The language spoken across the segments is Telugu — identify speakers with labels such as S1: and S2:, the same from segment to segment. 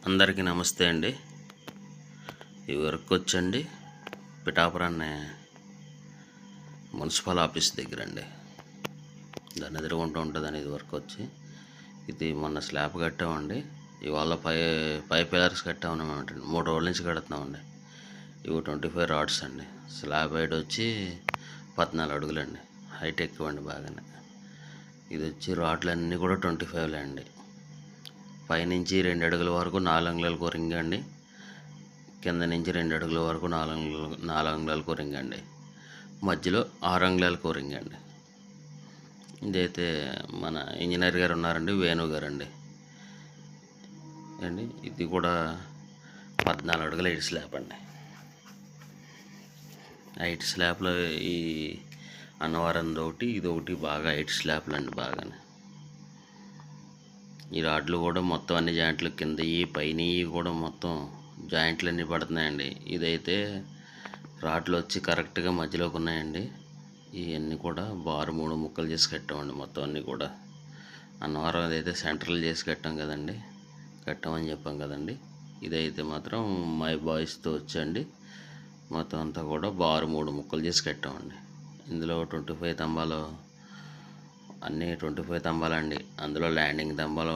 S1: అందరికీ నమస్తే అండి. ఈ వర్క్ వచ్చండి పిఠాపురాన్ని మున్సిపల్ ఆఫీస్ దగ్గర అండి. దాన్ని ఎదురుగుంటూ ఉంటుందని ఇది వర్క్ వచ్చి ఇది మొన్న స్లాబ్ కట్టామండి. ఇవాళ ఫైవ్ పిల్లర్స్ కట్టామన్నమాట. 3 రోజుల నుంచి కడుతున్నామండి. ఇవి 25 రాడ్స్ అండి. స్లాబ్ హైట్ వచ్చి 14 అడుగులండి. హైట్ ఎక్కువ అండి బాగానే. ఇది వచ్చి రాడ్లు అన్నీ కూడా 25 అండి. పైనుంచి 2 అడుగుల వరకు 4 అంగుళాలకు రింగ్ అండి. కింద నుంచి 2 అడుగుల వరకు 4 అంగుళాలకు రింగ్ అండి. మధ్యలో 6 అంగుళాలకు రింగ్ అండి. ఇదైతే మన ఇంజనీర్ గారు ఉన్నారండి, వేణు గారు అండి. ఇది కూడా 14 అడుగుల హైట్ స్లాబ్ అండి. హైట్ స్లాబ్లో ఈ అన్నవరం ఒకటి ఇది ఒకటి బాగా హైట్ స్లాబ్లు అండి. బాగానే ఈ రాడ్లు కూడా మొత్తం అన్ని జాయింట్లు కింద పైన కూడా మొత్తం జాయింట్లు అన్నీ పడుతున్నాయండి. ఇదైతే రాడ్లు వచ్చి కరెక్ట్గా మధ్యలోకి ఉన్నాయండి. ఇవన్నీ కూడా బారు 3 ముక్కలు చేసి కట్టామండి. మొత్తం అన్నీ కూడా అన్నవరం అదైతే సెంట్రల్ చేసి కట్టామని చెప్పాం కదండి. ఇదైతే మాత్రం మై బాయ్స్తో వచ్చండి. మొత్తం అంతా కూడా బారు 3 ముక్కలు చేసి కట్టామండి. ఇందులో 25 తంబాలు అన్నీ 25 తంబాలండి. అందులో ల్యాండింగ్ తంబాలు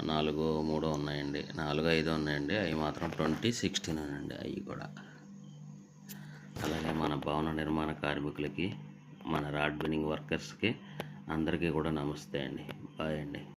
S1: 4, 3 ఉన్నాయండి. 4, 5 ఉన్నాయండి. అవి మాత్రం 20, 16 అండి. అవి కూడా అలాగే మన భవన నిర్మాణ కార్మికులకి, మన రాడ్ బిల్డింగ్ వర్కర్స్కి అందరికీ కూడా నమస్తే అండి. బాయ్ అండి.